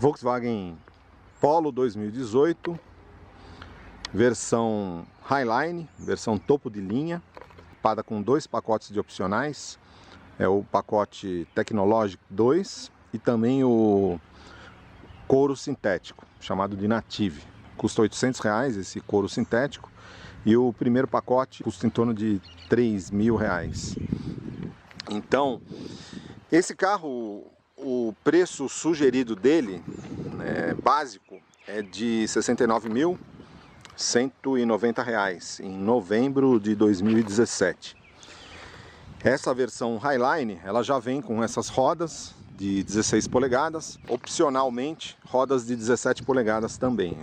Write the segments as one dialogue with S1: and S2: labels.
S1: Volkswagen Polo 2018, versão Highline, versão topo de linha, equipada com 2 pacotes de opcionais, é o pacote Tecnológico 2 e também o couro sintético, chamado de Native. Custa R$800 esse couro sintético e o primeiro pacote custa em torno de R$3.000. Então, esse carro, o preço sugerido dele, básico, é de R$69.190 em novembro de 2017. Essa versão Highline, ela já vem com essas rodas de 16 polegadas, opcionalmente rodas de 17 polegadas também.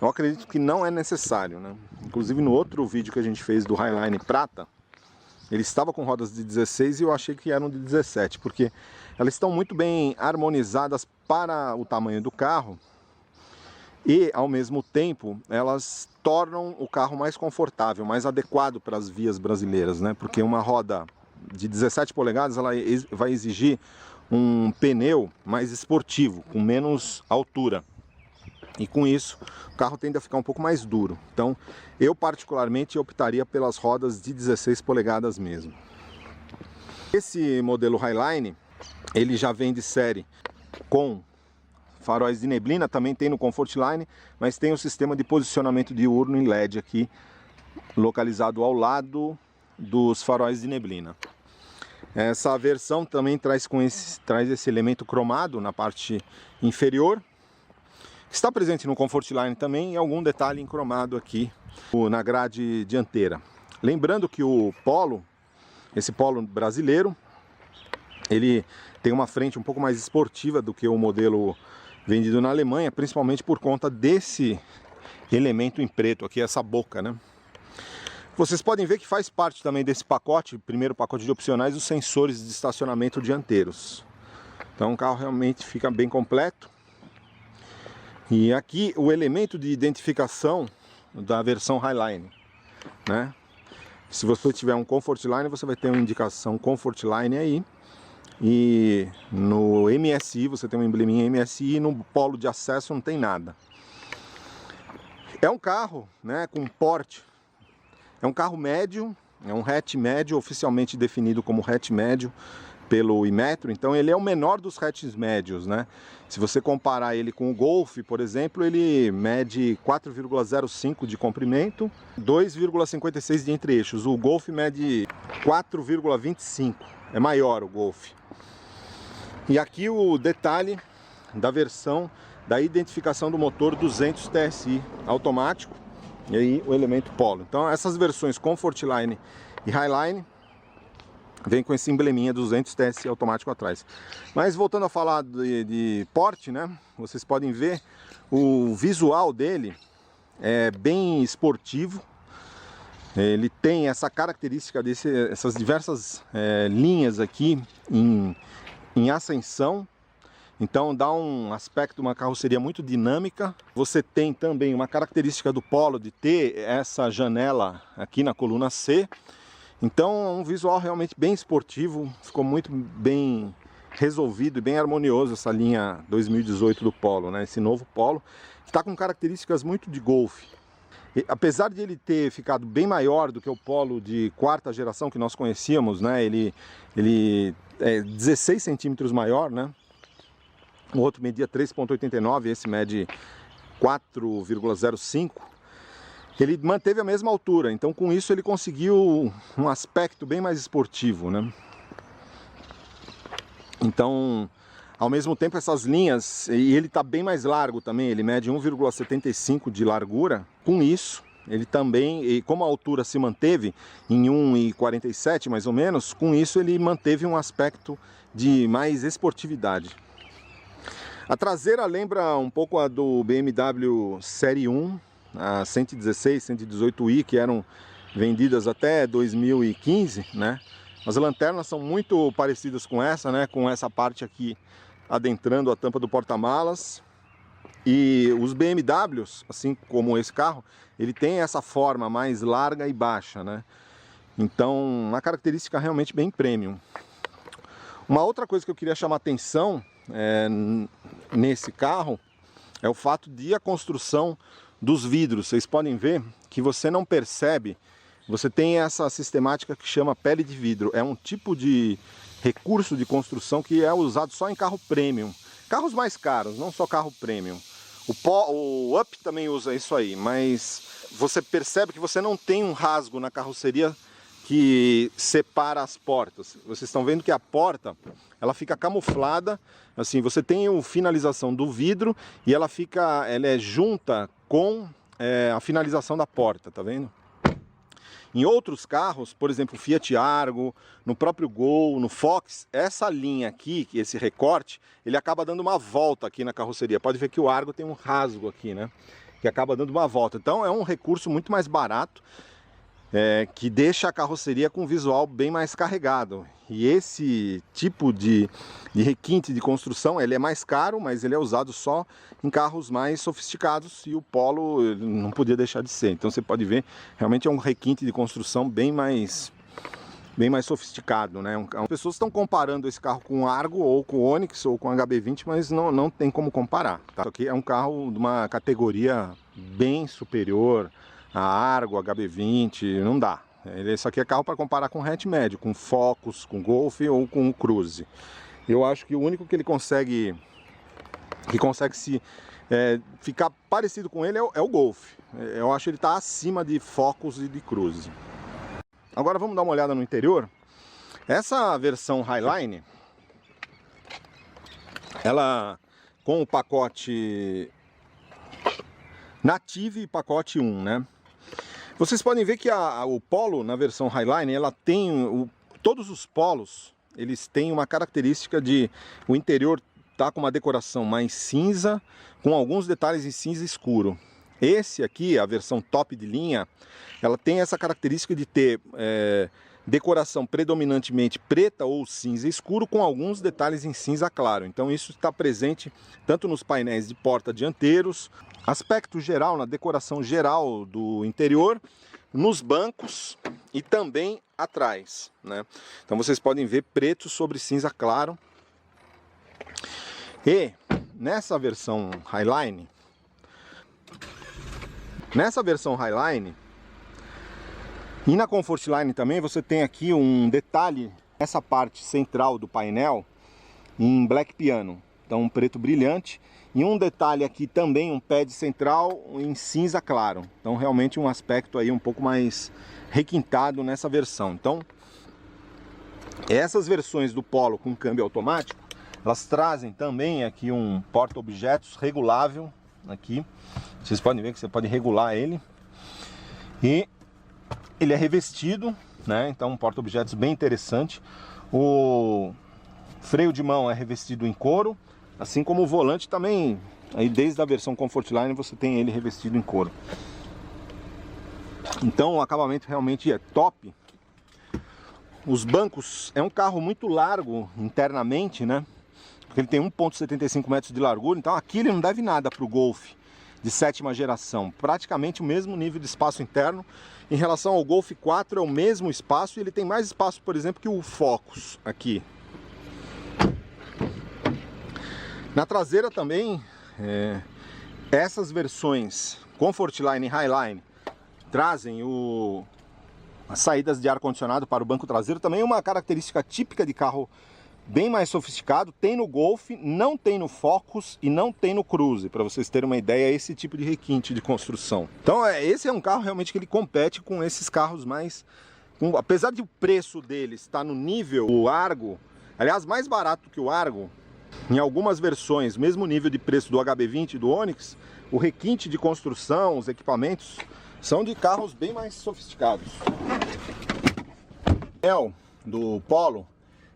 S1: Eu acredito que não é necessário, né? Inclusive no outro vídeo que a gente fez do Highline Prata, ele estava com rodas de 16 e eu achei que eram de 17, porque elas estão muito bem harmonizadas para o tamanho do carro e, ao mesmo tempo, elas tornam o carro mais confortável, mais adequado para as vias brasileiras, né? Porque uma roda de 17 polegadas ela vai exigir um pneu mais esportivo, com menos altura. E com isso, o carro tende a ficar um pouco mais duro. Então, eu particularmente optaria pelas rodas de 16 polegadas mesmo. Esse modelo Highline, ele já vem de série com faróis de neblina, também tem no Comfortline, mas tem o sistema de posicionamento diurno em LED aqui, localizado ao lado dos faróis de neblina. Essa versão também traz esse elemento cromado na parte inferior. Está presente no Comfortline também e algum detalhe em cromado aqui na grade dianteira. Lembrando que o Polo, esse Polo brasileiro, ele tem uma frente um pouco mais esportiva do que o modelo vendido na Alemanha, principalmente por conta desse elemento em preto aqui, essa boca, né? Vocês podem ver que faz parte também desse pacote, primeiro pacote de opcionais, os sensores de estacionamento dianteiros. Então o carro realmente fica bem completo. E aqui o elemento de identificação da versão Highline, né? Se você tiver um Comfortline, você vai ter uma indicação Comfortline aí. E no MSI você tem um embleminha MSI e no polo de acesso não tem nada. É um carro, né, com porte. É um carro médio, é um hatch médio, oficialmente definido como hatch médio pelo Imetro, então ele é o menor dos hatches médios, né? Se você comparar ele com o Golf, por exemplo, ele mede 4,05 de comprimento, 2,56 de entre-eixos. O Golf mede 4,25, é maior o Golf. E aqui o detalhe da versão da identificação do motor 200 TSI automático, e aí o elemento Polo. Então essas versões Comfortline e Highline vem com esse embleminha 200 TSI automático atrás. Mas voltando a falar de porte, né? Vocês podem ver o visual dele é bem esportivo. Ele tem essa característica essas diversas linhas aqui em ascensão. Então dá um aspecto, uma carroceria muito dinâmica. Você tem também uma característica do Polo de ter essa janela aqui na coluna C. Então é um visual realmente bem esportivo, ficou muito bem resolvido e bem harmonioso essa linha 2018 do Polo, né? Esse novo Polo, que está com características muito de Golf. E, apesar de ele ter ficado bem maior do que o Polo de quarta geração que nós conhecíamos, né? Ele é 16 centímetros maior, né? O outro media 3,89, esse mede 4,05. Ele manteve a mesma altura, então com isso ele conseguiu um aspecto bem mais esportivo, né? Então, ao mesmo tempo essas linhas, e ele está bem mais largo também, ele mede 1,75 de largura. Com isso, ele também, e como a altura se manteve em 1,47 mais ou menos, com isso ele manteve um aspecto de mais esportividade. A traseira lembra um pouco a do BMW Série 1, a 116, 118i, que eram vendidas até 2015, né? As lanternas são muito parecidas com essa, né? Com essa parte aqui adentrando a tampa do porta-malas. E os BMWs, assim como esse carro, ele tem essa forma mais larga e baixa, né? Então, uma característica realmente bem premium. Uma outra coisa que eu queria chamar a atenção nesse carro é o fato de a construção dos vidros. Vocês podem ver que você não percebe, você tem essa sistemática que chama pele de vidro. É um tipo de recurso de construção que é usado só em carro premium. Carros mais caros, não só carro premium. O Up também usa isso aí, mas você percebe que você não tem um rasgo na carroceria que separa as portas. Vocês estão vendo que a porta, ela fica camuflada, assim, você tem a finalização do vidro e ela é junta com a finalização da porta, tá vendo? Em outros carros, por exemplo, o Fiat Argo, no próprio Gol, no Fox, essa linha aqui, esse recorte, ele acaba dando uma volta aqui na carroceria. Pode ver que o Argo tem um rasgo aqui, né? Que acaba dando uma volta. Então é um recurso muito mais barato, que deixa a carroceria com um visual bem mais carregado. E esse tipo de requinte de construção, ele é mais caro, mas ele é usado só em carros mais sofisticados, e o Polo não podia deixar de ser. Então você pode ver, realmente é um requinte de construção bem mais sofisticado, né? As pessoas estão comparando esse carro com o Argo, ou com o Onix, ou com o HB20, mas não tem como comparar, tá? Isso aqui é um carro de uma categoria bem superior a Argo, HB20, não dá. Isso aqui é carro para comparar com hatch médio, com Focus, com Golf ou com o Cruze. Eu acho que o único que ele consegue ficar parecido com ele é o Golf. Eu acho que ele está acima de Focus e de Cruze. Agora vamos dar uma olhada no interior. Essa versão Highline, ela com o pacote Native e pacote 1, né? Vocês podem ver que o Polo na versão Highline, ela tem todos os Polos, eles têm uma característica de o interior tá com uma decoração mais cinza, com alguns detalhes em cinza escuro. Esse aqui, a versão top de linha, ela tem essa característica de ter decoração predominantemente preta ou cinza escuro, com alguns detalhes em cinza claro. Então isso está presente tanto nos painéis de porta dianteiros, aspecto geral, na decoração geral do interior, nos bancos e também atrás, né? Então vocês podem ver preto sobre cinza claro. E nessa versão Highline, e na Comfortline também, você tem aqui um detalhe, essa parte central do painel em black piano, então um preto brilhante, e um detalhe aqui também, um pad central em cinza claro. Então realmente um aspecto aí um pouco mais requintado nessa versão. Então essas versões do Polo com câmbio automático, elas trazem também aqui um porta-objetos regulável aqui. Vocês podem ver que você pode regular ele. E ele é revestido, né? Então um porta-objetos bem interessante. O freio de mão é revestido em couro, assim como o volante também. Aí desde a versão Comfortline você tem ele revestido em couro. Então o acabamento realmente é top. Os bancos, é um carro muito largo internamente, né? Porque ele tem 1,75 metros de largura, então aqui ele não deve nada para o Golf de 7ª geração. Praticamente o mesmo nível de espaço interno. Em relação ao Golf 4 é o mesmo espaço, e ele tem mais espaço, por exemplo, que o Focus aqui. Na traseira também, essas versões Comfortline e Highline trazem as saídas de ar-condicionado para o banco traseiro, também é uma característica típica de carro bem mais sofisticado. Tem no Golf, não tem no Focus e não tem no Cruze, para vocês terem uma ideia, esse tipo de requinte de construção. Então esse é um carro realmente que ele compete com esses carros mais... apesar de o preço dele estar no nível do Argo, aliás, mais barato que o Argo, em algumas versões, mesmo nível de preço do HB20 e do Onix, o requinte de construção, os equipamentos, são de carros bem mais sofisticados. O painel do Polo,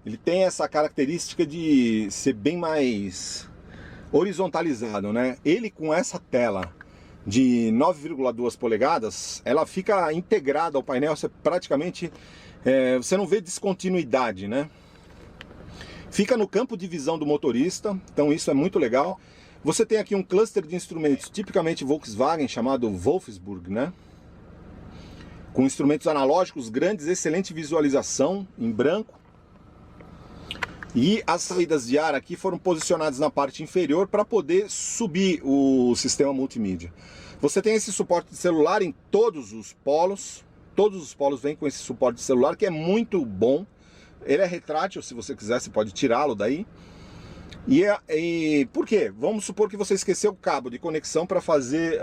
S1: ele tem essa característica de ser bem mais horizontalizado, né? Ele com essa tela de 9,2 polegadas, ela fica integrada ao painel, você praticamente, você não vê descontinuidade, né? Fica no campo de visão do motorista, então isso é muito legal. Você tem aqui um cluster de instrumentos tipicamente Volkswagen, chamado Wolfsburg, né? Com instrumentos analógicos grandes, excelente visualização em branco. E as saídas de ar aqui foram posicionadas na parte inferior para poder subir o sistema multimídia. Você tem esse suporte de celular em todos os polos vêm com esse suporte de celular, que é muito bom. Ele é retrátil, se você quiser, você pode tirá-lo daí. E por quê? Vamos supor que você esqueceu o cabo de conexão para fazer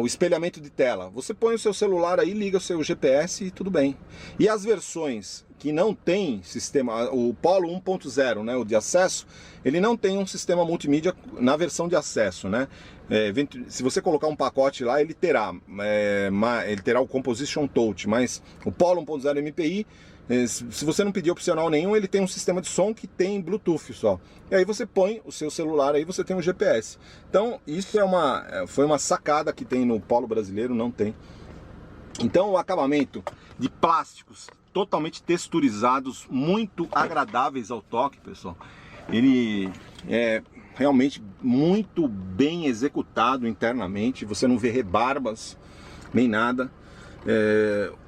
S1: o espelhamento de tela. Você põe o seu celular aí, liga o seu GPS e tudo bem. E as versões que não tem sistema, o Polo 1.0, né, o de acesso, ele não tem um sistema multimídia na versão de acesso, né? Se você colocar um pacote lá, ele terá o Composition Touch, mas o Polo 1.0 MPI, se você não pedir opcional nenhum, ele tem um sistema de som que tem Bluetooth só. E aí você põe o seu celular aí, você tem um GPS. Então isso foi uma sacada que tem no Polo brasileiro, não tem. Então o acabamento de plásticos totalmente texturizados, muito agradáveis ao toque, pessoal. Ele é realmente muito bem executado internamente, você não vê rebarbas nem nada.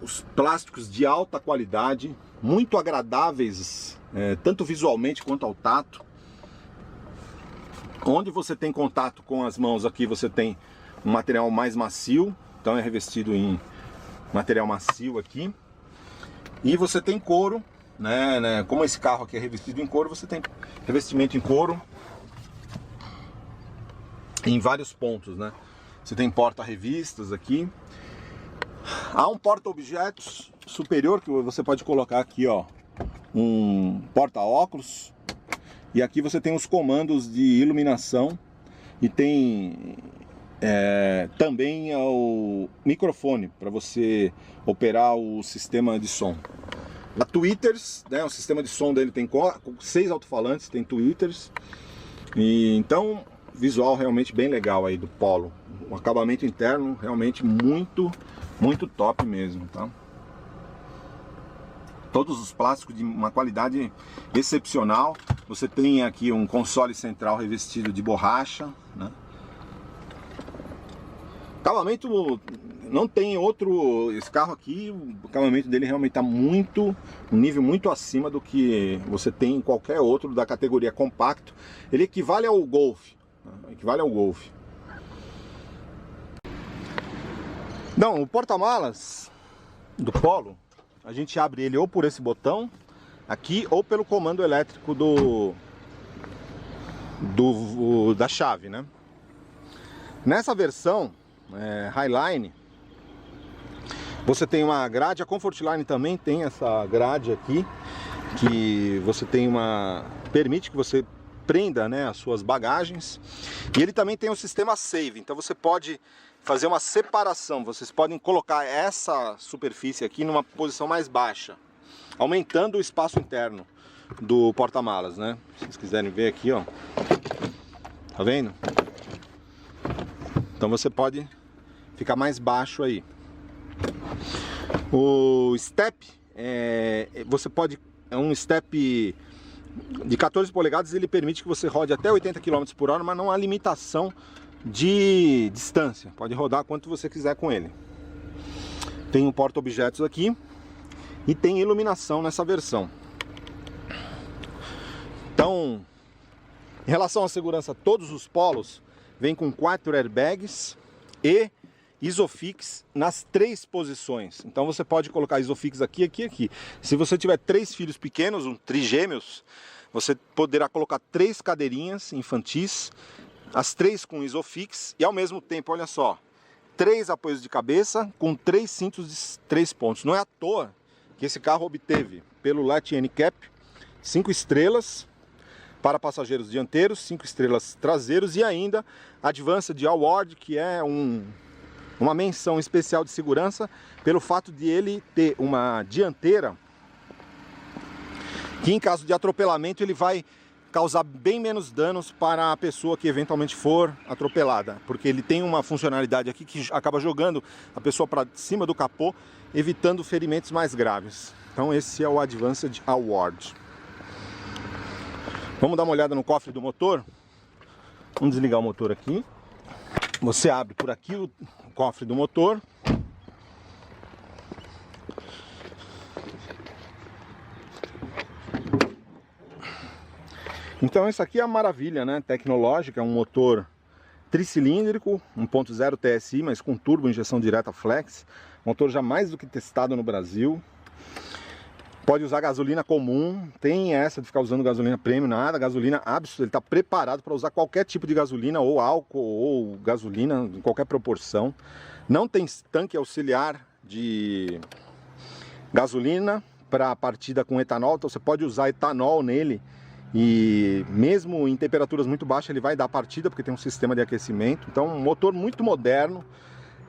S1: Os plásticos de alta qualidade, muito agradáveis, tanto visualmente quanto ao tato. Onde você tem contato com as mãos aqui, você tem um material mais macio, então é revestido em material macio aqui. E você tem couro, né? Como esse carro aqui é revestido em couro, você tem revestimento em couro em vários pontos, né? Você tem porta-revistas aqui. Há um porta-objetos superior que você pode colocar aqui, ó, um porta-óculos. E aqui você tem os comandos de iluminação e tem também o microfone para você operar o sistema de som. A tweeters, né, o sistema de som dele tem 6 alto-falantes, tem tweeters. E então, visual realmente bem legal aí do Polo. O acabamento interno realmente muito top mesmo, tá? Todos os plásticos de uma qualidade excepcional. Você tem aqui um console central revestido de borracha, né? Acabamento não tem outro. Esse carro aqui, o acabamento dele realmente está um nível muito acima do que você tem em qualquer outro da categoria compacto. Ele equivale ao Golf, né? Equivale ao Golf. Não, o porta-malas do Polo, a gente abre ele ou por esse botão aqui ou pelo comando elétrico da chave, né? Nessa versão Highline, você tem uma grade. A Comfortline também tem essa grade aqui, que você tem permite que você prenda, né, as suas bagagens. E ele também tem o sistema Save, então você pode fazer uma separação. Vocês podem colocar essa superfície aqui numa posição mais baixa, aumentando o espaço interno do porta-malas, né? Se vocês quiserem ver aqui, ó, tá vendo? Então você pode ficar mais baixo aí. O step você pode, é um step de 14 polegadas, ele permite que você rode até 80 km por hora, mas não há limitação de distância, pode rodar quanto você quiser com ele. Tem um porta-objetos aqui e tem iluminação nessa versão. Então, em relação à segurança, todos os Polos vêm com 4 airbags e Isofix nas 3 posições. Então você pode colocar Isofix aqui, aqui, aqui. Se você tiver 3 filhos pequenos, trigêmeos, você poderá colocar 3 cadeirinhas infantis, as 3 com Isofix, e ao mesmo tempo, olha só, 3 apoios de cabeça com 3 cintos de 3 pontos. Não é à toa que esse carro obteve pelo Latin NCAP 5 estrelas para passageiros dianteiros, 5 estrelas traseiros e ainda Advanced Award, que é uma menção especial de segurança pelo fato de ele ter uma dianteira que, em caso de atropelamento, ele vai causar bem menos danos para a pessoa que eventualmente for atropelada, porque ele tem uma funcionalidade aqui que acaba jogando a pessoa para cima do capô, evitando ferimentos mais graves. Então esse é o Advanced Award. Vamos dar uma olhada no cofre do motor. Vamos desligar o motor aqui. Você abre por aqui o cofre do motor. Então isso aqui é a maravilha, né, tecnológica, é um motor tricilíndrico, 1.0 TSI, mas com turbo, injeção direta flex, motor já mais do que testado no Brasil. Pode usar gasolina comum, tem essa de ficar usando gasolina premium, nada, gasolina absoluta, ele está preparado para usar qualquer tipo de gasolina, ou álcool, ou gasolina, em qualquer proporção. Não tem tanque auxiliar de gasolina para partida com etanol, então você pode usar etanol nele, e mesmo em temperaturas muito baixas ele vai dar partida, porque tem um sistema de aquecimento. Então um motor muito moderno,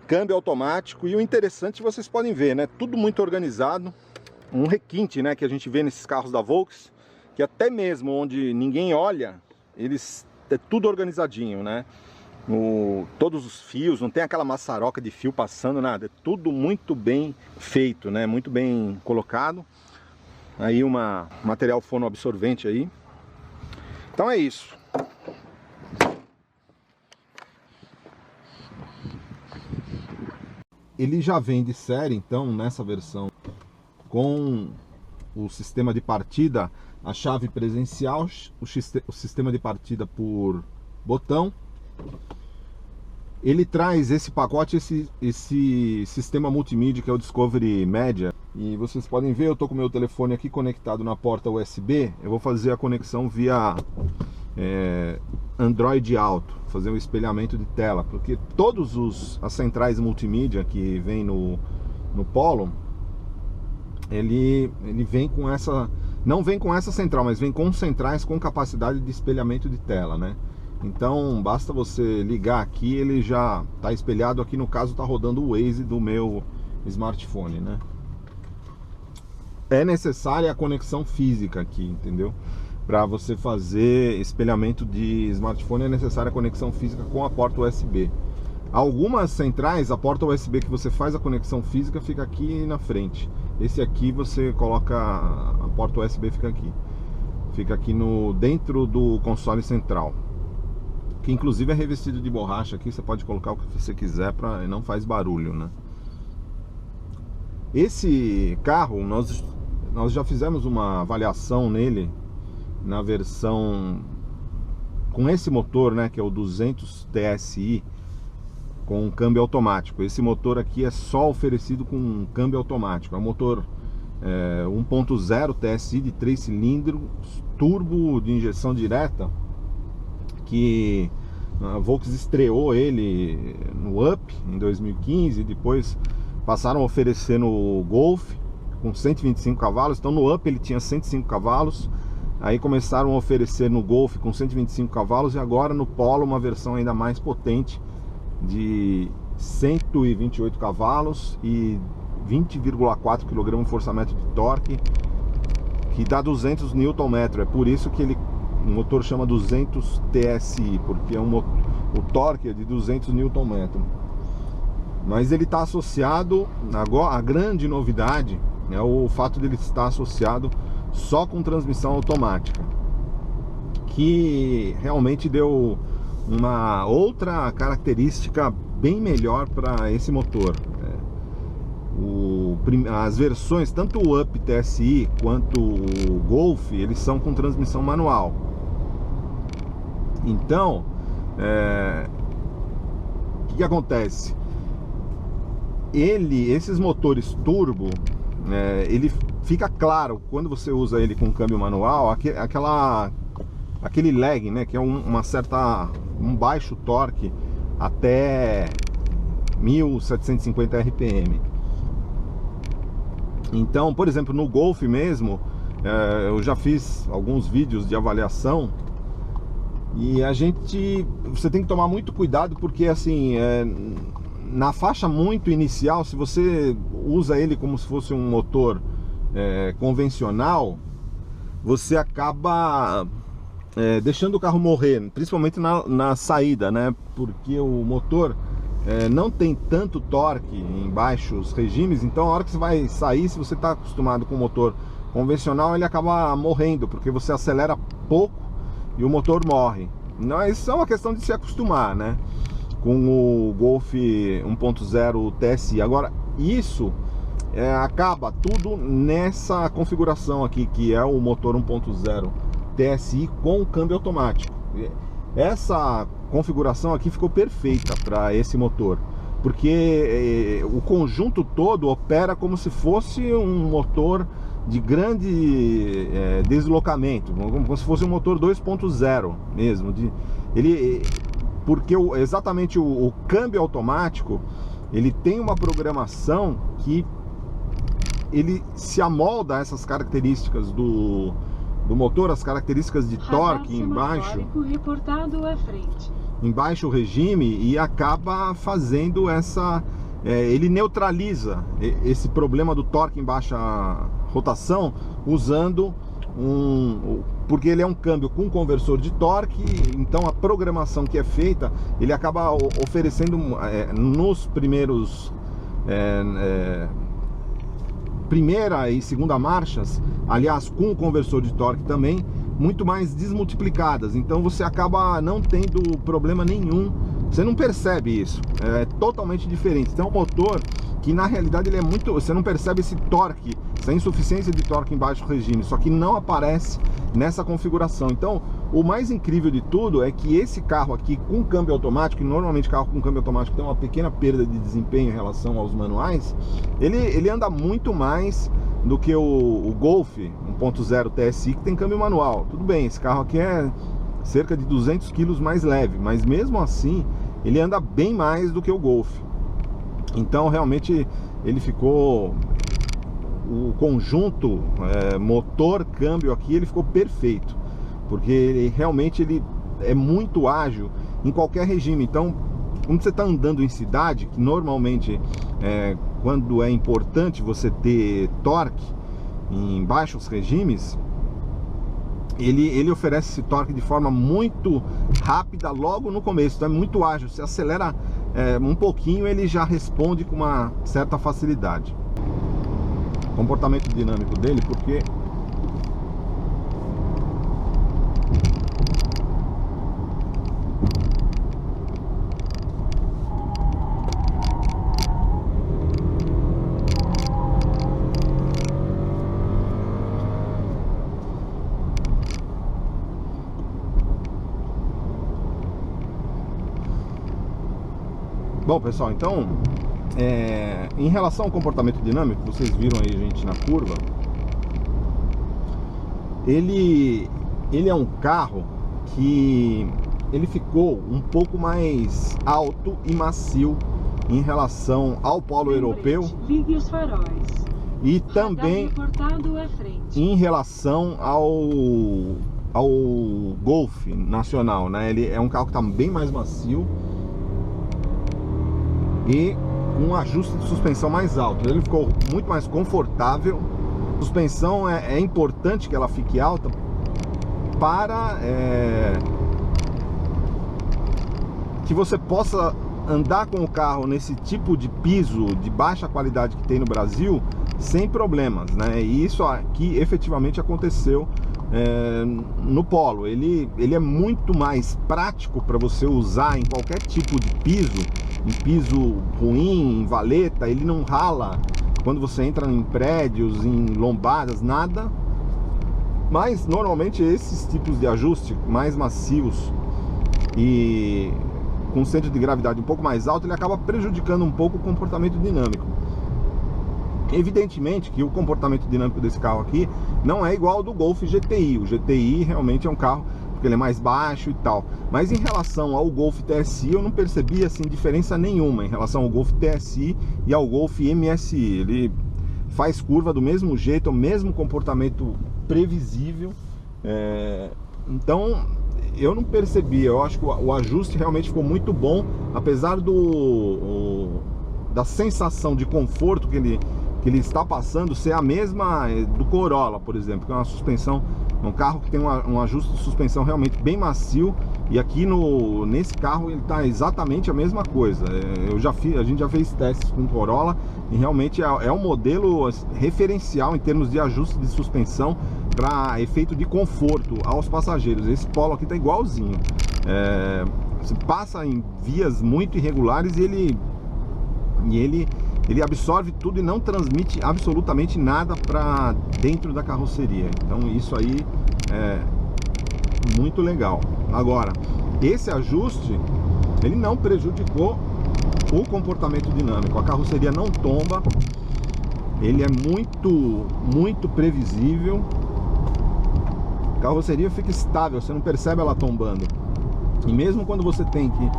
S1: câmbio automático, e o interessante vocês podem ver, né, tudo muito organizado. Um requinte, né, que a gente vê nesses carros da Volks, que até mesmo onde ninguém olha, eles é tudo organizadinho, né? Todos os fios, não tem aquela maçaroca de fio passando, nada. É tudo muito bem feito, né? Muito bem colocado. Aí material fonoabsorvente aí. Então é isso. Ele já vem de série, então, nessa versão, com o sistema de partida, a chave presencial, o sistema de partida por botão. Ele traz esse pacote, esse sistema multimídia que é o Discovery Media. E vocês podem ver, eu estou com o meu telefone aqui conectado na porta USB. Eu vou fazer a conexão via Android Auto, fazer um espelhamento de tela, porque todas as centrais multimídia que vem no Polo, ele vem com essa, não vem com essa central, mas vem com centrais com capacidade de espelhamento de tela, né? Então basta você ligar aqui, ele já está espelhado. Aqui no caso está rodando o Waze do meu smartphone, né? É necessária a conexão física aqui, entendeu? Para você fazer espelhamento de smartphone é necessária a conexão física com a porta USB. Algumas centrais, a porta USB que você faz a conexão física fica aqui na frente. Esse aqui você coloca, a porta USB fica aqui dentro do console central, que inclusive é revestido de borracha aqui. Você pode colocar o que você quiser, não faz barulho, né? Esse carro, nós já fizemos uma avaliação nele na versão com esse motor, né, que é o 200 TSI com câmbio automático. Esse motor aqui é só oferecido com câmbio automático. É um motor 1.0 TSI de 3 cilindros, turbo de injeção direta, que a Volks estreou ele no Up em 2015, depois passaram a oferecer no Golf com 125 cavalos. Então no Up ele tinha 105 cavalos, aí começaram a oferecer no Golf com 125 cavalos, e agora no Polo uma versão ainda mais potente de 128 cavalos e 20,4 kg de forçamento de torque, que dá 200 Nm. É por isso que o motor chama 200 TSI, porque o torque é de 200 Nm. Mas ele está associado, a grande novidade é o fato de ele estar associado só com transmissão automática, que realmente deu uma outra característica bem melhor para esse motor. As versões, tanto o Up TSI quanto o Golf, eles são com transmissão manual. Então, o que acontece? Esses motores turbo, ele fica claro quando você usa ele com câmbio manual, aquele lag, né, que é um baixo torque até 1750 RPM. Então, por exemplo, no Golf mesmo, eu já fiz alguns vídeos de avaliação, e você tem que tomar muito cuidado, porque assim, na faixa muito inicial, se você usa ele como se fosse um motor convencional, você acaba deixando o carro morrer, principalmente na saída, né? Porque o motor não tem tanto torque em baixos regimes. Então a hora que você vai sair, se você está acostumado com o motor convencional, ele acaba morrendo, porque você acelera pouco e o motor morre. Não, isso é uma questão de se acostumar, né, com o Golf 1.0 TSI. Agora, isso acaba tudo nessa configuração aqui, que é o motor 1.0 TSI com câmbio automático. Essa configuração aqui ficou perfeita para esse motor, porque o conjunto todo opera como se fosse um motor de grande deslocamento, como se fosse um motor 2.0 mesmo. Porque exatamente o câmbio automático, ele tem uma programação que ele se amolda a essas características do motor, as características de torque em baixo regime, e acaba fazendo ele neutraliza esse problema do torque em baixa rotação, usando porque ele é um câmbio com conversor de torque. Então a programação que é feita, ele acaba oferecendo nos primeiros primeira e segunda marchas, aliás, com o conversor de torque também, muito mais desmultiplicadas. Então você acaba não tendo problema nenhum, você não percebe isso, é totalmente diferente. Então é um motor que na realidade ele é muito, você não percebe esse torque, essa insuficiência de torque em baixo regime, só que não aparece nessa configuração. Então o mais incrível de tudo é que esse carro aqui com câmbio automático, e normalmente carro com câmbio automático tem uma pequena perda de desempenho em relação aos manuais, ele anda muito mais do que o Golf 1.0 TSI, que tem câmbio manual. Tudo bem, esse carro aqui é cerca de 200 kg mais leve, mas mesmo assim ele anda bem mais do que o Golf. Então realmente ele ficou, o conjunto motor, câmbio aqui, ele ficou perfeito, porque ele realmente é muito ágil em qualquer regime. Então quando você está andando em cidade, que normalmente quando é importante você ter torque em baixos regimes, ele oferece esse torque de forma muito rápida logo no começo. Então é muito ágil, você acelera um pouquinho, ele já responde com uma certa facilidade. Comportamento dinâmico dele, porque bom, pessoal, então em relação ao comportamento dinâmico, vocês viram aí, gente, na curva, ele é um carro que ele ficou um pouco mais alto e macio em relação ao Polo europeu,
S2: ligue os faróis,
S1: e também em relação ao Golf nacional, né? Ele é um carro que está bem mais macio e um ajuste de suspensão mais alto. Ele ficou muito mais confortável. A suspensão é importante que ela fique alta para que você possa andar com o carro nesse tipo de piso de baixa qualidade que tem no Brasil sem problemas, né? E isso aqui efetivamente aconteceu no Polo. Ele é muito mais prático para você usar em qualquer tipo de piso, em piso ruim, em valeta. Ele não rala quando você entra em prédios, em lombadas, nada. Mas normalmente esses tipos de ajuste mais macios e com centro de gravidade um pouco mais alto, ele acaba prejudicando um pouco o comportamento dinâmico. Evidentemente que o comportamento dinâmico desse carro aqui não é igual ao do Golf GTI. O GTI realmente é um carro porque ele é mais baixo e tal, mas em relação ao Golf TSI eu não percebi assim diferença nenhuma em relação ao Golf TSI e ao Golf MSI. Ele faz curva do mesmo jeito, o mesmo comportamento previsível, então eu não percebi. Eu acho que o ajuste realmente ficou muito bom, apesar da sensação de conforto que ele está passando ser a mesma do Corolla, por exemplo, que é uma suspensão, um carro que tem um ajuste de suspensão realmente bem macio, e aqui nesse carro ele está exatamente a mesma coisa. A gente já fez testes com o Corolla e realmente é um modelo referencial em termos de ajuste de suspensão para efeito de conforto aos passageiros. Esse Polo aqui está igualzinho. Você passa em vias muito irregulares e ele absorve tudo e não transmite absolutamente nada para dentro da carroceria. Então isso aí muito legal. Agora, esse ajuste, ele não prejudicou o comportamento dinâmico. A carroceria não tomba, ele é muito previsível. A carroceria fica estável, você não percebe ela tombando. E mesmo quando você tem que...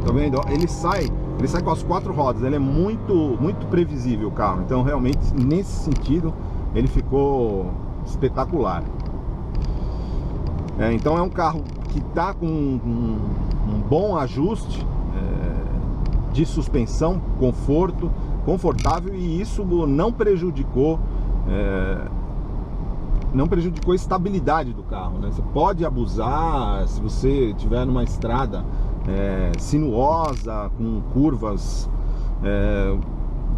S1: Tá vendo? Ele sai com as 4 rodas, ele é muito previsível o carro. Então realmente nesse sentido ele ficou espetacular. Então é um carro que está com um bom ajuste de suspensão, confortável, e isso não prejudicou a estabilidade do carro, né? Você pode abusar se você estiver numa estrada sinuosa, com curvas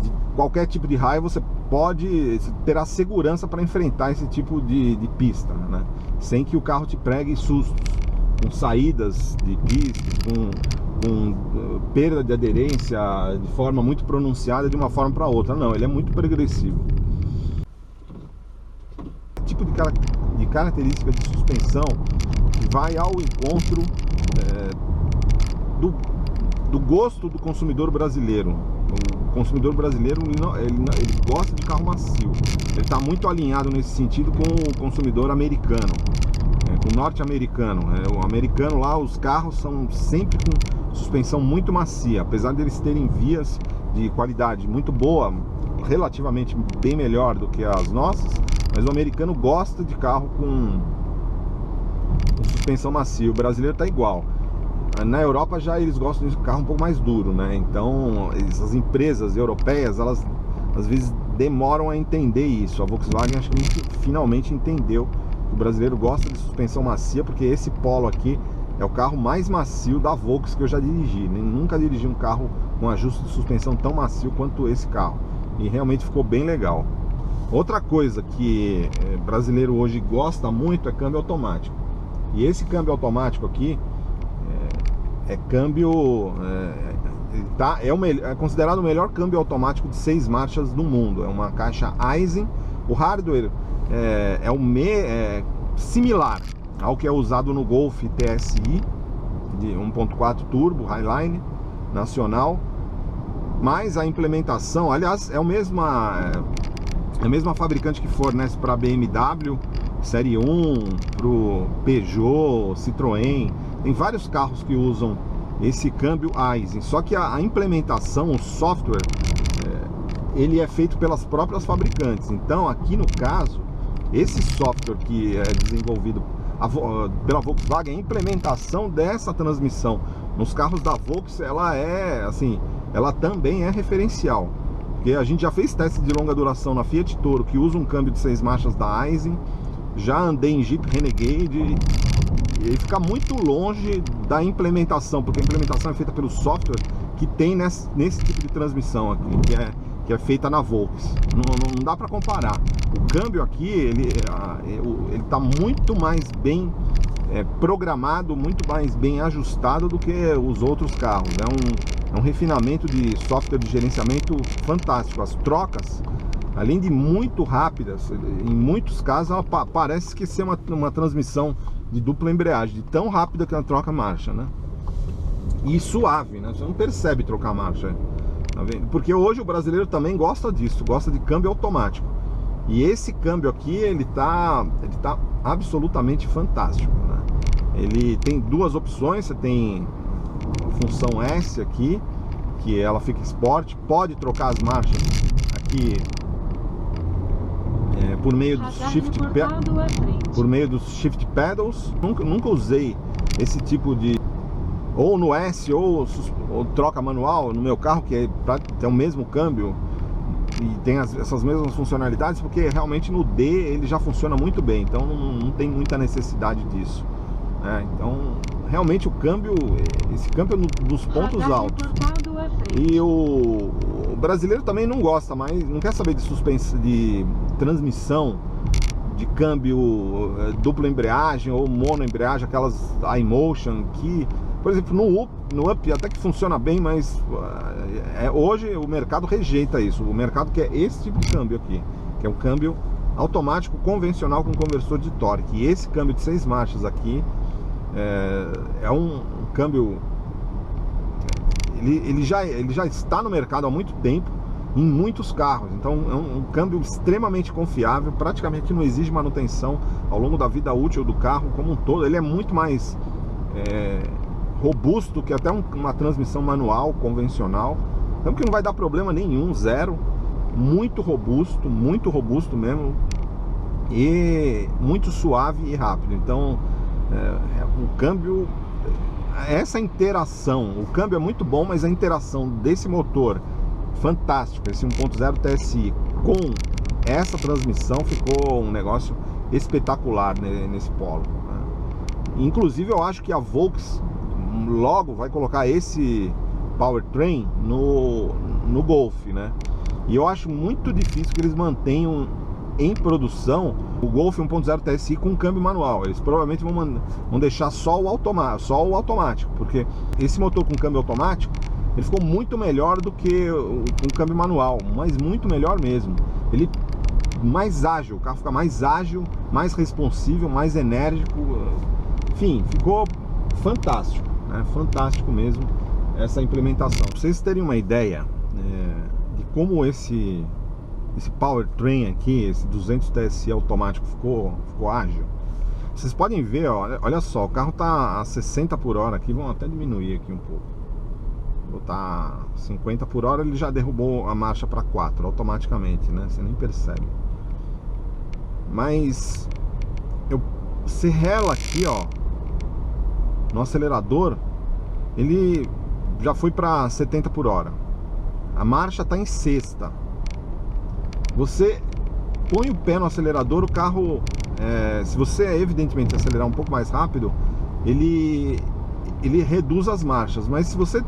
S1: de qualquer tipo de raio, você pode ter a segurança para enfrentar esse tipo de pista, né? Sem que o carro te pregue sustos, com saídas de pista, com perda de aderência de forma muito pronunciada de uma forma para outra. Não, ele é muito progressivo. Tipo de característica de suspensão que vai ao encontro do gosto do consumidor brasileiro. O consumidor brasileiro ele gosta de carro macio. Ele está muito alinhado nesse sentido com o consumidor americano, com o norte-americano. O americano lá, os carros são sempre com suspensão muito macia, apesar de eles terem vias de qualidade muito boa, relativamente bem melhor do que as nossas, mas o americano gosta de carro com suspensão macia. O brasileiro está igual. Na Europa já eles gostam de carro um pouco mais duro, né? Então essas empresas europeias, elas às vezes demoram a entender isso. A Volkswagen acho que finalmente entendeu que o brasileiro gosta de suspensão macia, porque esse Polo aqui é o carro mais macio da Volkswagen que eu já dirigi. Nunca dirigi um carro com ajuste de suspensão tão macio quanto esse carro, e realmente ficou bem legal. Outra coisa que brasileiro hoje gosta muito é câmbio automático. E esse câmbio automático aqui é considerado o melhor câmbio automático de 6 marchas do mundo. É uma caixa Aisin. O hardware é similar ao que é usado no Golf TSI de 1.4 turbo Highline nacional, mas a implementação, aliás, é a mesma fabricante que fornece para a BMW Série 1, para o Peugeot, Citroën. Tem vários carros que usam esse câmbio Aisin, só que a implementação, o software, ele é feito pelas próprias fabricantes. Então aqui no caso, esse software que é desenvolvido pela Volkswagen, a implementação dessa transmissão nos carros da Volkswagen, ela também é referencial. Porque a gente já fez teste de longa duração na Fiat Toro, que usa um câmbio de 6 marchas da Aisin. Já andei em Jeep Renegade e fica muito longe da implementação, porque a implementação é feita pelo software que tem nesse tipo de transmissão aqui, que é feita na Volkswagen. Não dá para comparar. O câmbio aqui, ele está muito mais bem programado, muito mais bem ajustado do que os outros carros. É um refinamento de software de gerenciamento fantástico. As trocas, além de muito rápidas, em muitos casos ela parece esquecer uma transmissão de dupla embreagem, de tão rápida que ela troca a marcha, né? E suave, né? Você não percebe trocar a marcha, tá vendo? Porque hoje o brasileiro também gosta disso, gosta de câmbio automático. E esse câmbio aqui, ele tá absolutamente fantástico, né? Ele tem duas opções. Você tem a função S aqui, que ela fica Sport, pode trocar as marchas aqui por meio dos shift pedals. Nunca usei esse tipo de, ou no S ou troca manual no meu carro, que é o mesmo câmbio e tem essas mesmas funcionalidades, porque realmente no D ele já funciona muito bem, então não tem muita necessidade disso, né? Então realmente esse câmbio é dos pontos altos. E o brasileiro também não gosta mais, não quer saber de suspensão, de transmissão, de câmbio dupla embreagem ou mono embreagem, aquelas iMotion que, por exemplo, no Up até que funciona bem, mas hoje o mercado rejeita isso. O mercado quer esse tipo de câmbio aqui, que é um câmbio automático convencional com conversor de torque. E esse câmbio de 6 marchas aqui é um câmbio, ele já está no mercado há muito tempo, em muitos carros. Então é um câmbio extremamente confiável, praticamente não exige manutenção ao longo da vida útil do carro como um todo. Ele é muito mais robusto que até uma transmissão manual convencional, então que não vai dar problema nenhum, zero. Muito robusto mesmo, e muito suave e rápido. Então o câmbio, essa interação, o câmbio é muito bom, mas a interação desse motor fantástico, esse 1.0 TSI com essa transmissão, ficou um negócio espetacular nesse Polo, né? Inclusive eu acho que a Volks logo vai colocar esse powertrain no Golf, né? E eu acho muito difícil que eles mantenham em produção o Golf 1.0 TSI com câmbio manual. Eles provavelmente vão deixar só o automático, porque esse motor com câmbio automático, ele ficou muito melhor do que o câmbio manual, mas muito melhor mesmo. Ele mais ágil, o carro fica mais ágil, mais responsível, mais enérgico. Enfim, ficou fantástico, né? Fantástico mesmo essa implementação. Pra vocês terem uma ideia de como esse powertrain aqui, esse 200 TSI automático ficou ágil, vocês podem ver, ó, olha só, o carro tá a 60 por hora aqui, vamos até diminuir aqui um pouco, botar 50 por hora, ele já derrubou a marcha para 4 automaticamente, né? Você nem percebe. Mas você rela aqui, ó, no acelerador, ele já foi para 70 por hora. A marcha está em sexta. Você põe o pé no acelerador, o carro, se você evidentemente acelerar um pouco mais rápido, ele reduz as marchas. Mas se você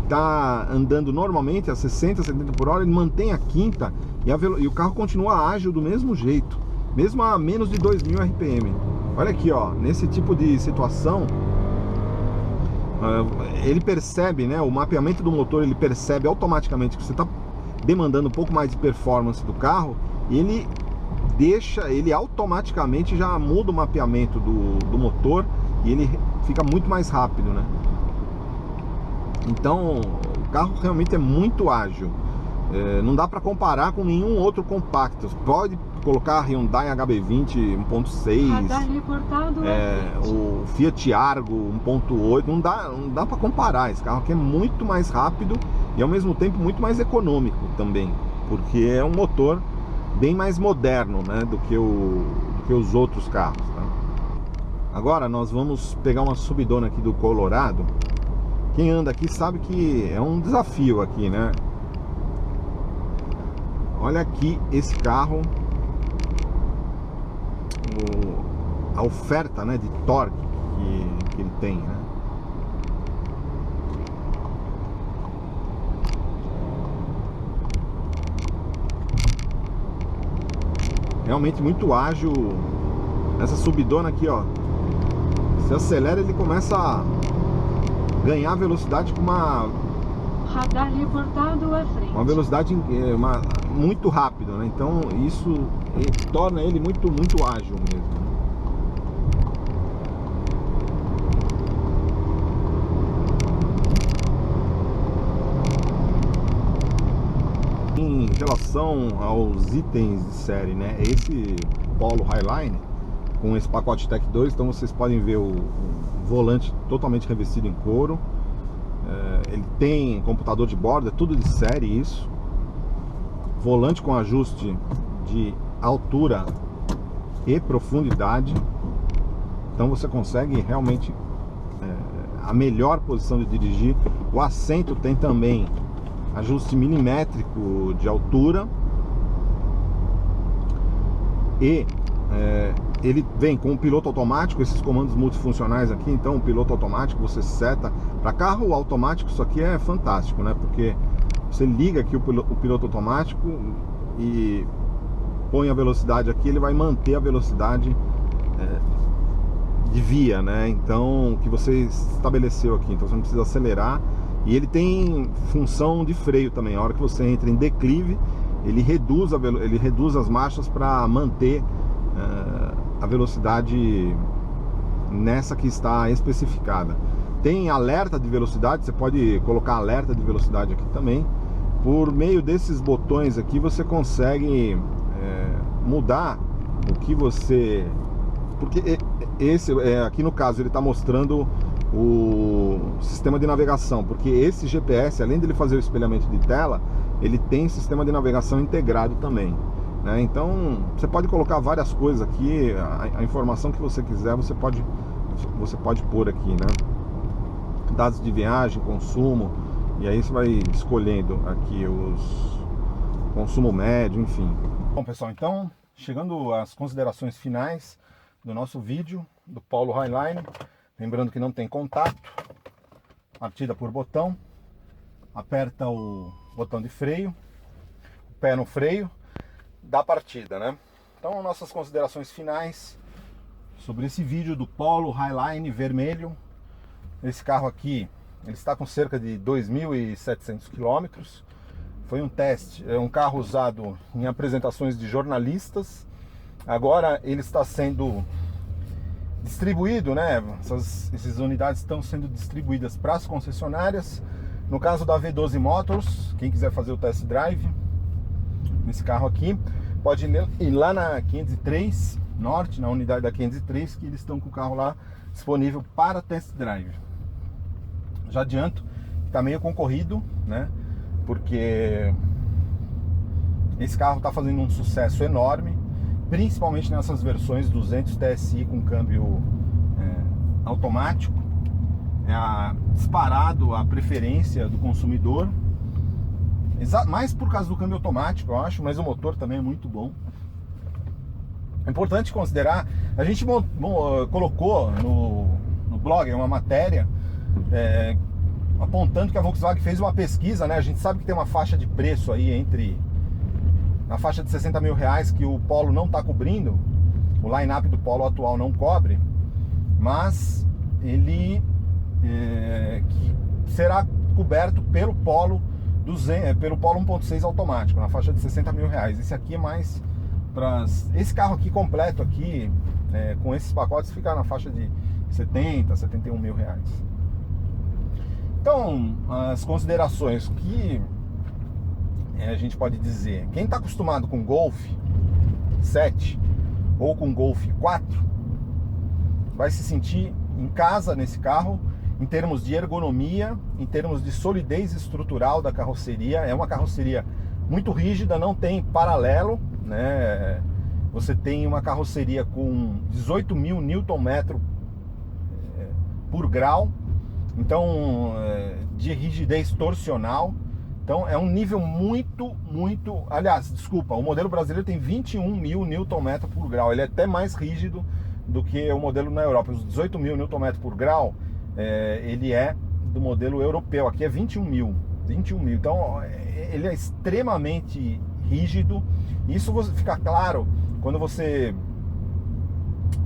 S1: está andando normalmente a 60, 70 por hora, ele mantém a quinta e o carro continua ágil do mesmo jeito, mesmo a menos de 2.000 RPM. Olha aqui, ó, nesse tipo de situação, ele percebe, né, o mapeamento do motor, ele percebe automaticamente que você está demandando um pouco mais de performance do carro, e ele automaticamente já muda o mapeamento do motor, e ele fica muito mais rápido, né? Então o carro realmente é muito ágil. Não dá para comparar com nenhum outro compacto. Pode colocar a Hyundai HB20 1.6, o Fiat Argo 1.8, não dá para comparar. Esse carro aqui é muito mais rápido e ao mesmo tempo muito mais econômico também, porque é um motor bem mais moderno, né, do que os outros carros, tá? Agora nós vamos pegar uma subidona aqui do Colorado. Quem anda aqui sabe que é um desafio aqui, né? Olha aqui esse carro, a oferta, né, de torque que ele tem, né? Realmente muito ágil. Essa subidona aqui, ó, se acelera, ele começa a ganhar velocidade com uma velocidade muito rápida, né? Então isso torna ele muito ágil mesmo. Em relação aos itens de série, né? Esse Polo Highline com esse pacote Tech 2, então vocês podem ver o volante totalmente revestido em couro. Ele tem computador de bordo, é tudo de série isso. Volante com ajuste de altura e profundidade. Então você consegue realmente a melhor posição de dirigir. O assento tem também ajuste milimétrico de altura. E ele vem com o piloto automático, esses comandos multifuncionais aqui. Então o piloto automático você seta para carro automático. Isso aqui é fantástico, né? Porque você liga aqui o piloto automático e põe a velocidade aqui, ele vai manter a velocidade de via, né? Então que você estabeleceu aqui. Então você não precisa acelerar. E ele tem função de freio também. A hora que você entra em declive, ele reduz as marchas para manter a velocidade nessa que está especificada. Tem alerta de velocidade, você pode colocar alerta de velocidade aqui também. Por meio desses botões aqui você consegue mudar o que você... Porque esse aqui no caso ele está mostrando o sistema de navegação, porque esse GPS, além de ele fazer o espelhamento de tela, ele tem sistema de navegação integrado também, né? Então você pode colocar várias coisas aqui, a informação que você quiser você pode pôr aqui, né? Dados de viagem, consumo, e aí você vai escolhendo aqui os consumo médio, enfim. Bom, pessoal, então chegando às considerações finais do nosso vídeo do Polo Highline. Lembrando que não tem contato, partida por botão, aperta o botão de freio, o pé no freio, dá partida, né? Então, nossas considerações finais sobre esse vídeo do Polo Highline vermelho. Esse carro aqui, ele está com cerca de 2.700 km. Foi um teste, é um carro usado em apresentações de jornalistas. Agora ele está sendo distribuído, né? Essas unidades estão sendo distribuídas para as concessionárias. No caso da V12 Motors, quem quiser fazer o test drive nesse carro aqui, pode ir lá na 503 Norte, na unidade da 503, que eles estão com o carro lá disponível para test drive. Já adianto que está meio concorrido, né? Porque esse carro está fazendo um sucesso enorme, principalmente nessas versões 200 TSI com câmbio automático. Disparado a preferência do consumidor, mais por causa do câmbio automático, eu acho, mas o motor também é muito bom. É importante considerar, a gente colocou no blog uma matéria apontando que a Volkswagen fez uma pesquisa, né? A gente sabe que tem uma faixa de preço aí na faixa de 60 mil reais que o Polo não está cobrindo, o line-up do Polo atual não cobre, mas ele que será coberto pelo Polo 1.6 automático, na faixa de 60 mil reais. Esse aqui é mais para... Esse carro aqui completo aqui, com esses pacotes, fica na faixa de 70, 71 mil reais. Então, as considerações que a gente pode dizer: quem está acostumado com Golf 7 ou com Golf 4 vai se sentir em casa nesse carro, em termos de ergonomia, em termos de solidez estrutural da carroceria. É uma carroceria muito rígida, não tem paralelo, né? Você tem uma carroceria com 18.000 Nm por grau, então de rigidez torsional. Então é um nível muito, aliás, desculpa, o modelo brasileiro tem 21.000 Nm por grau, ele é até mais rígido do que o modelo na Europa. Os 18.000 Nm por grau, ele é do modelo europeu, aqui é 21.000. Então ele é extremamente rígido. Isso fica claro quando você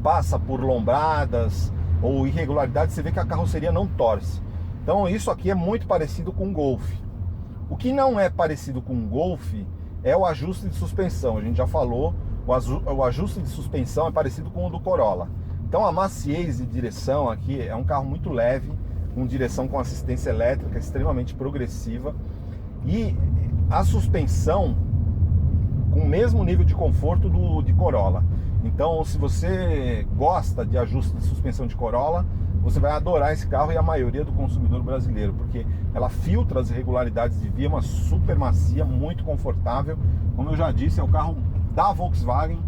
S1: passa por lombradas ou irregularidades, você vê que a carroceria não torce. Então isso aqui é muito parecido com o Golf. O que não é parecido com o Golf é o ajuste de suspensão. A gente já falou, o ajuste de suspensão é parecido com o do Corolla. Então a maciez de direção aqui é um carro muito leve, com direção com assistência elétrica extremamente progressiva, e a suspensão com o mesmo nível de conforto de Corolla. Então, se você gosta de ajuste de suspensão de Corolla, você vai adorar esse carro, e a maioria do consumidor brasileiro, porque ela filtra as irregularidades de via, uma super macia, muito confortável. Como eu já disse, é o carro da Volkswagen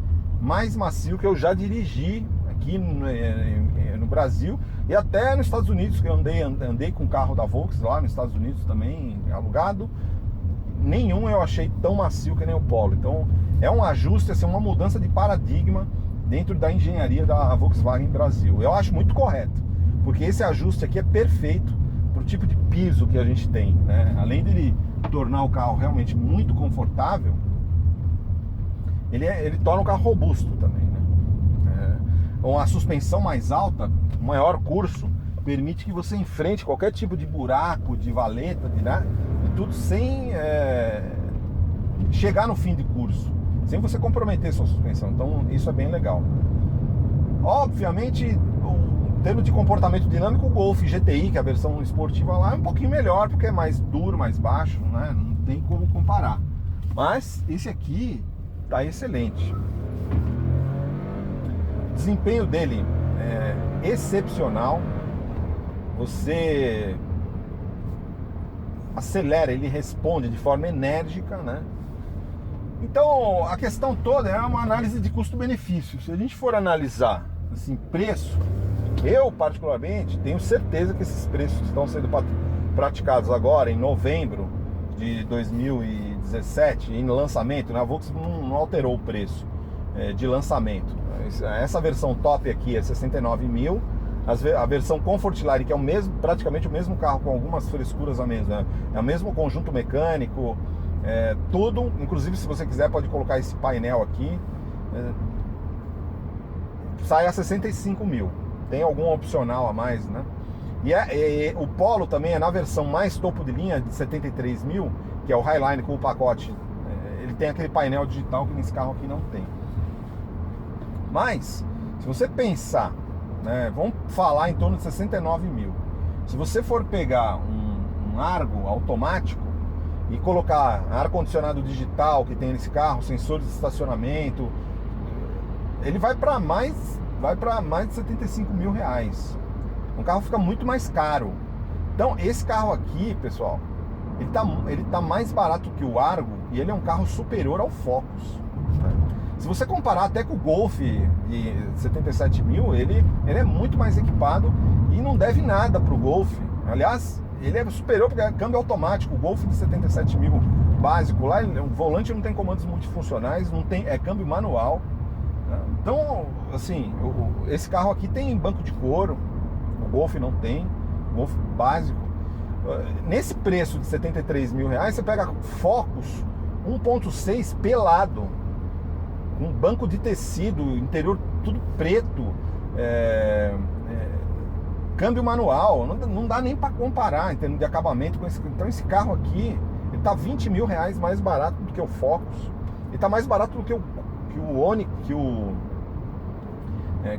S1: mais macio que eu já dirigi aqui no Brasil, e até nos Estados Unidos, que eu andei com o carro da Volkswagen lá nos Estados Unidos também, alugado. Nenhum eu achei tão macio que nem o Polo. Então é um ajuste, assim, uma mudança de paradigma dentro da engenharia da Volkswagen Brasil. Eu acho muito correto, porque esse ajuste aqui é perfeito para o tipo de piso que a gente tem, né? Além dele tornar o carro realmente muito confortável, ele torna o carro robusto também, né? Uma suspensão mais alta, um maior curso, permite que você enfrente qualquer tipo de buraco, de valeta, de tudo sem chegar no fim de curso, sem você comprometer sua suspensão. Então isso é bem legal. Obviamente, em termos de comportamento dinâmico, o Golf GTI, que é a versão esportiva lá, é um pouquinho melhor, porque é mais duro, mais baixo, né? Não tem como comparar. Mas esse aqui tá excelente. O desempenho dele é excepcional. Você acelera, ele responde de forma enérgica, né? Então a questão toda é uma análise de custo-benefício. Se a gente for analisar assim, preço, eu particularmente tenho certeza que esses preços estão sendo praticados agora em novembro de 2017 em lançamento, né? A Volkswagen não alterou o preço de lançamento. Essa versão top aqui é 69 mil. A versão Comfortline, que é praticamente o mesmo carro com algumas frescuras a menos, né? É o mesmo conjunto mecânico, tudo. Inclusive, se você quiser, pode colocar esse painel aqui. Sai a 65 mil. Tem algum opcional a mais, né? E o Polo também é na versão mais topo de linha, de 73 mil, que é o Highline com o pacote. Ele tem aquele painel digital que nesse carro aqui não tem. Mas, se você pensar, né, vamos falar em torno de 69 mil. Se você for pegar um Argo automático e colocar ar-condicionado digital que tem nesse carro, sensores de estacionamento, ele vai para mais de 75 mil reais. O carro fica muito mais caro. Então esse carro aqui, pessoal, ele tá mais barato que o Argo e ele é um carro superior ao Focus. Se você comparar até com o Golf de 77 mil, ele é muito mais equipado e não deve nada para o Golf. Aliás, ele é superior porque é câmbio automático. O Golf de 77 mil básico lá, o volante não tem comandos multifuncionais, não tem, é câmbio manual. Então, assim, esse carro aqui tem banco de couro, o Golf não tem, o Golf básico. Nesse preço de 73 mil reais, você pega Focus 1.6 pelado, com banco de tecido, interior tudo preto, câmbio manual, não dá nem para comparar em termos de acabamento com esse. Então esse carro aqui, ele tá 20 mil reais mais barato do que o Focus, ele tá mais barato do que o Onix,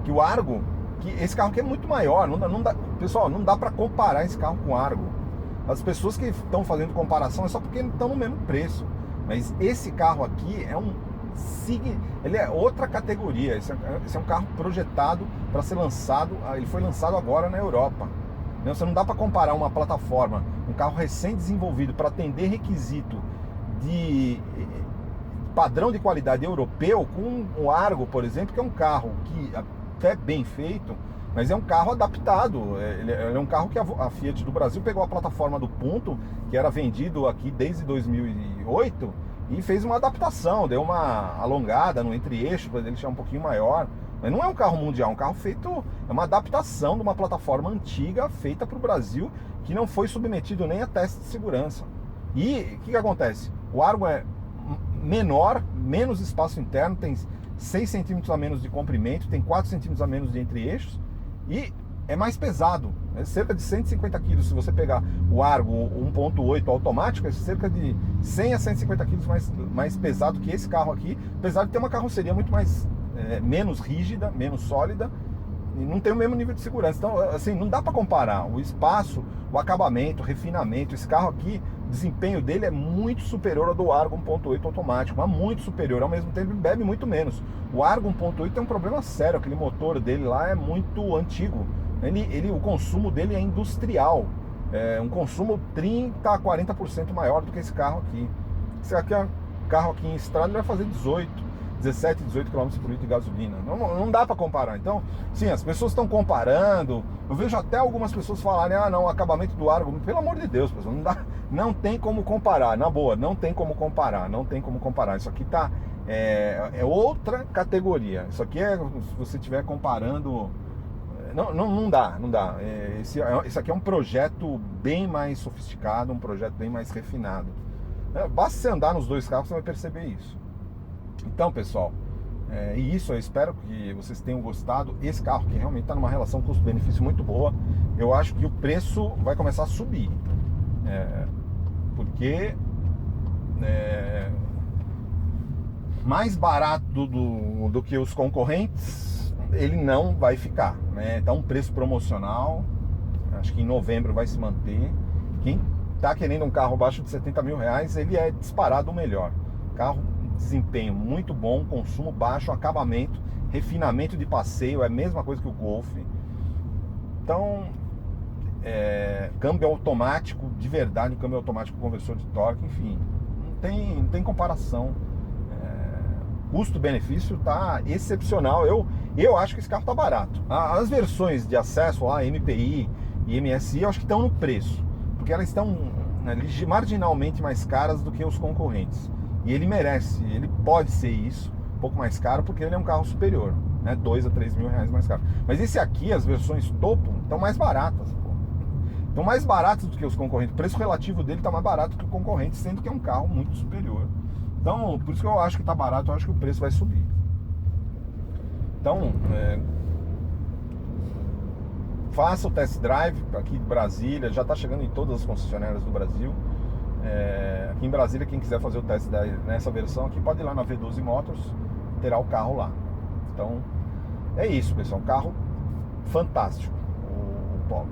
S1: que o Argo, que esse carro aqui é muito maior, não dá, pessoal, não dá para comparar esse carro com o Argo. As pessoas que estão fazendo comparação é só porque estão no mesmo preço, mas esse carro aqui ele é outra categoria. Esse é um carro projetado para ser lançado, ele foi lançado agora na Europa. Você não dá para comparar uma plataforma, um carro recém-desenvolvido para atender requisito de padrão de qualidade europeu com o Argo, por exemplo, que é um carro que até bem feito, mas é um carro adaptado. Ele é um carro que a Fiat do Brasil pegou a plataforma do Punto, que era vendido aqui desde 2008, e fez uma adaptação, deu uma alongada no entre-eixo para ele deixar um pouquinho maior. Mas não é um carro mundial, é um carro feito, é uma adaptação de uma plataforma antiga feita para o Brasil, que não foi submetido nem a teste de segurança. E o que acontece? O Argo é menor, menos espaço interno, tem 6 centímetros a menos de comprimento, tem 4 centímetros a menos de entre-eixos e é mais pesado, é cerca de 150 kg. Se você pegar o Argo 1.8 automático, é cerca de 100 a 150 kg mais pesado que esse carro aqui, apesar de ter uma carroceria muito mais menos rígida, menos sólida, e não tem o mesmo nível de segurança. Então, assim, não dá para comparar o espaço, o acabamento, o refinamento. Esse carro aqui, o desempenho dele é muito superior ao do Argo 1.8 automático, mas muito superior. Ao mesmo tempo, ele bebe muito menos. O Argo 1.8 tem um problema sério, aquele motor dele lá é muito antigo. O consumo dele é industrial, um consumo 30 a 40% maior do que esse carro aqui. Esse carro aqui em estrada ele vai fazer 17, 18 km por litro de gasolina. Não dá para comparar. Então, sim, as pessoas estão comparando. Eu vejo até algumas pessoas falarem: ah, não, o acabamento do Argo, pelo amor de Deus, pessoal, não tem como comparar. Na boa, não tem como comparar. Isso aqui é outra categoria. Isso aqui se você estiver comparando, não dá. Esse aqui é um projeto bem mais sofisticado, um projeto bem mais refinado. Basta você andar nos dois carros, você vai perceber isso. Então, pessoal, e isso eu espero que vocês tenham gostado. Esse carro que realmente está numa relação custo-benefício muito boa. Eu acho que o preço vai começar a subir, porque mais barato do que os concorrentes, ele não vai ficar, né? Tá um preço promocional, acho que em novembro vai se manter. Quem tá querendo um carro abaixo de 70 mil reais, ele é disparado o melhor. Carro, desempenho muito bom, consumo baixo, acabamento, refinamento de passeio, é a mesma coisa que o Golf. Então, câmbio automático de verdade, câmbio automático conversor de torque, enfim, não tem comparação. Custo-benefício tá excepcional. Eu acho que esse carro tá barato. As versões de acesso lá, MPI e MSI, eu acho que estão no preço, porque elas estão, né, marginalmente mais caras do que os concorrentes. E ele merece, ele pode ser isso, um pouco mais caro, porque ele é um carro superior, né, 2 a 3 mil reais mais caro. Mas esse aqui, as versões topo, estão mais baratas. Estão mais baratas do que os concorrentes. O preço relativo dele está mais barato que o concorrente, sendo que é um carro muito superior. Então, por isso que eu acho que está barato, eu acho que o preço vai subir. Então, faça o test drive aqui de Brasília, já está chegando em todas as concessionárias do Brasil. Aqui em Brasília, quem quiser fazer o test drive nessa versão aqui, pode ir lá na V12 Motors, terá o carro lá. Então, é isso, pessoal, um carro fantástico, o Polo.